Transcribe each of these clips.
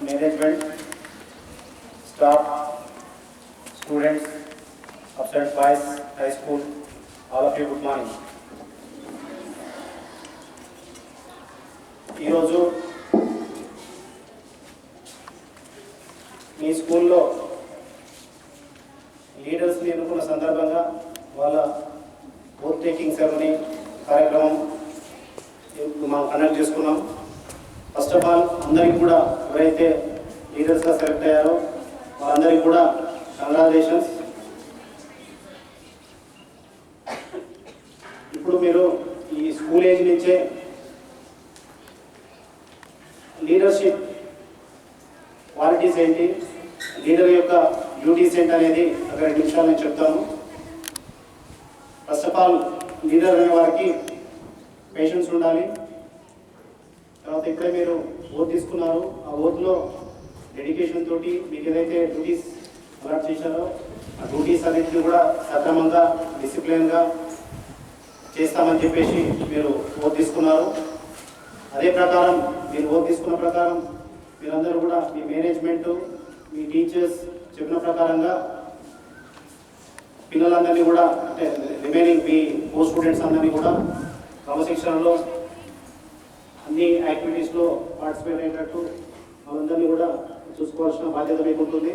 management, staff, students, absent boys, high school, all of you good morning. ఈరోజు మీ స్కూల్లో లీడర్స్ని ఎన్నుకున్న సందర్భంగా వాళ్ళ ఓట్ టేకింగ్ సెరమనీ కార్యక్రమం మనం కండక్ట్ చేసుకున్నాం. ఫస్ట్ ఆఫ్ ఆల్ అందరికీ కూడా ఎవరైతే లీడర్స్గా సెలెక్ట్ అయ్యారో వాళ్ళందరికీ కూడా కంగ్రాచులేషన్స్. ఇప్పుడు మీరు ఈ స్కూల్ ఏజ్ నుంచే లీడర్షిప్ క్వాలిటీస్ ఏంటి, లీడర్ యొక్క డ్యూటీస్ ఏంటి అనేది ఒక 2 నిమిషాలు నేను చెప్తాను. ఫస్ట్ ఆఫ్ ఆల్ లీడర్ అనే వారికి పేషెన్స్ ఉండాలి. తర్వాత ఇప్పుడే మీరు ఓట్ తీసుకున్నారు, ఆ ఓట్లో డెడికేషన్ తోటి మీకు ఏదైతే డ్యూటీస్ అలాట్ చేశారో ఆ డ్యూటీస్ అన్నింటినీ కూడా సక్రమంగా డిసిప్లిన్గా చేస్తామని చెప్పేసి మీరు ఓట్ తీసుకున్నారు. అదే ప్రకారం మీరు ఓట్ తీసుకున్న ప్రకారం మీరందరూ కూడా మీ మేనేజ్మెంట్, మీ టీచర్స్ చెప్పిన ప్రకారంగా పిల్లలందరినీ కూడా అంటే రిమైనింగ్ మీ కో స్టూడెంట్స్ అందరినీ కూడా క్రమశిక్షణలో అన్ని యాక్టివిటీస్లో పార్టిసిపేట్ అయ్యేటట్టు వాళ్ళందరినీ కూడా చూసుకోవాల్సిన బాధ్యత మీకు ఉంటుంది.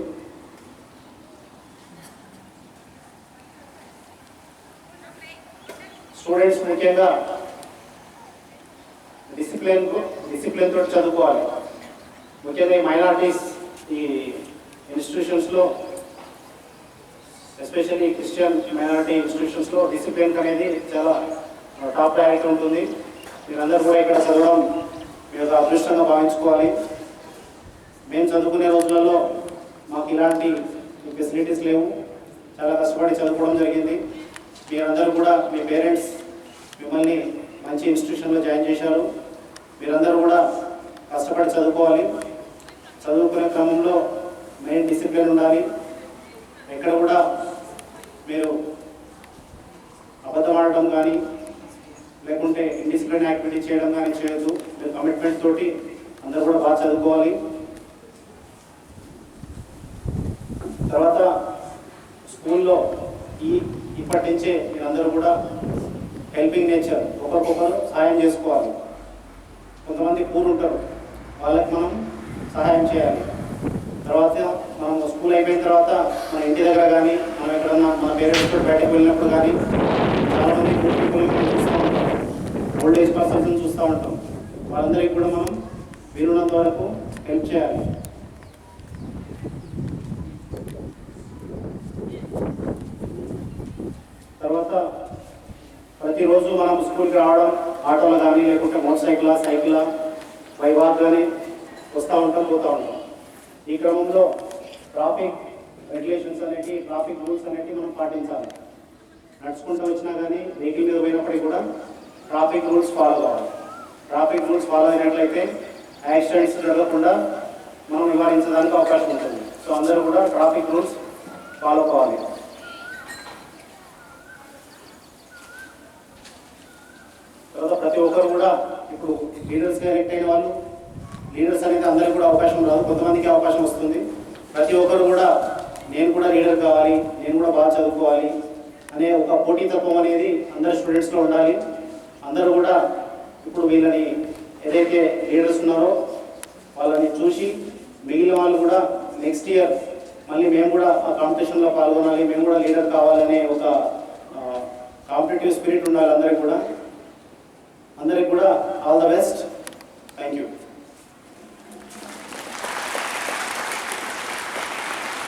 స్టూడెంట్స్ ముఖ్యంగా డిసిప్లిన్ తోటి చదువుకోవాలి. ముఖ్యంగా ఈ మైనారిటీస్ ఈ ఇన్స్టిట్యూషన్స్లో ఎస్పెషల్లీ క్రిస్టియన్ మైనారిటీ ఇన్స్టిట్యూషన్స్లో డిసిప్లిన్ అనేది చాలా టాప్ ప్రయారిటీ ఉంటుంది. మీరందరూ కూడా ఇక్కడ చదవడం మీరు అదృష్టంగా భావించుకోవాలి. మేము చదువుకునే రోజులలో మాకు ఇలాంటి ఫెసిలిటీస్ లేవు, చాలా కష్టపడి చదువుకోవడం జరిగింది. మీరందరూ కూడా మీ పేరెంట్స్ మిమ్మల్ని మంచి ఇన్స్టిట్యూషన్లో జాయిన్ చేశారు. మీరందరూ కూడా కష్టపడి చదువుకోవాలి. చదువుకునే క్రమంలో మెయిన్ డిసిప్లిన్ ఉండాలి. ఎక్కడ కూడా మీరు అబద్ధం ఆడటం కానీ లేకుంటే ఇండిసిప్లిన్ యాక్టివిటీ చేయడం కానీ చేయొద్దు. మీరు కమిట్మెంట్ తోటి అందరూ కూడా బాగా చదువుకోవాలి. తర్వాత స్కూల్లో ఇప్పటి నుంచే మీరందరూ కూడా హెల్పింగ్ నేచర్, ఒకరికొకరు సహాయం చేసుకోవాలి. కొంతమంది పూర్ ఉంటారు, వాళ్ళకి మనం సహాయం చేయాలి. తర్వాత మనం స్కూల్ అయిపోయిన తర్వాత మన ఇంటి దగ్గర కానీ మనం ఎక్కడన్నా మన పేరెంట్స్ తోటి బయటకు వెళ్ళినప్పుడు కానీ చాలామంది పూర్ పీపుల్ని మనం చూస్తూ ఉంటాం, ఓల్డ్ ఏజ్ పర్సన్స్ని చూస్తూ ఉంటాం. వాళ్ళందరికీ కూడా మనం వీలున్నంత వరకు హెల్ప్ చేయాలి. తర్వాత ప్రతిరోజు మనం స్కూల్కి రావడం ఆటోలో కానీ లేకుంటే మోటార్ సైకిల్ బై వాక్ కానీ వస్తూ ఉంటాం, పోతూ ఉంటాం. ఈ క్రమంలో ట్రాఫిక్ రెగ్యులేషన్స్ అనేవి, ట్రాఫిక్ రూల్స్ అనేవి మనం పాటించాలి. నడుచుకుంటూ వచ్చినా కానీ వెహికల్ మీద పోయినప్పటికీ కూడా ట్రాఫిక్ రూల్స్ ఫాలో కావాలి. ట్రాఫిక్ రూల్స్ ఫాలో అయినట్లయితే యాక్సిడెంట్స్ జరగకుండా మనం నివారించడానికి అవకాశం ఉంటుంది. సో అందరూ కూడా ట్రాఫిక్ రూల్స్ ఫాలో కావాలి. తర్వాత ప్రతి ఒక్కరు కూడా ఇప్పుడు లీడర్స్గా ఎలక్ట్ అయిన వాళ్ళు, లీడర్స్ అనేది అందరికీ కూడా అవకాశం రాదు, కొంతమందికి అవకాశం వస్తుంది. ప్రతి ఒక్కరు కూడా నేను కూడా లీడర్ కావాలి, నేను కూడా బాగా చదువుకోవాలి అనే ఒక పోటీతత్వం అనేది అందరు స్టూడెంట్స్లో ఉండాలి. అందరూ కూడా ఇప్పుడు వీళ్ళని ఏదైతే లీడర్స్ ఉన్నారో వాళ్ళని చూసి మిగిలిన వాళ్ళు కూడా నెక్స్ట్ ఇయర్ మళ్ళీ మేము కూడా ఆ కాంపిటీషన్లో పాల్గొనాలి, మేము కూడా లీడర్ కావాలనే ఒక కాంపిటేటివ్ స్పిరిట్ ఉండాలి అందరికీ కూడా. అందరికి కూడా ఆల్ ద బెస్ట్.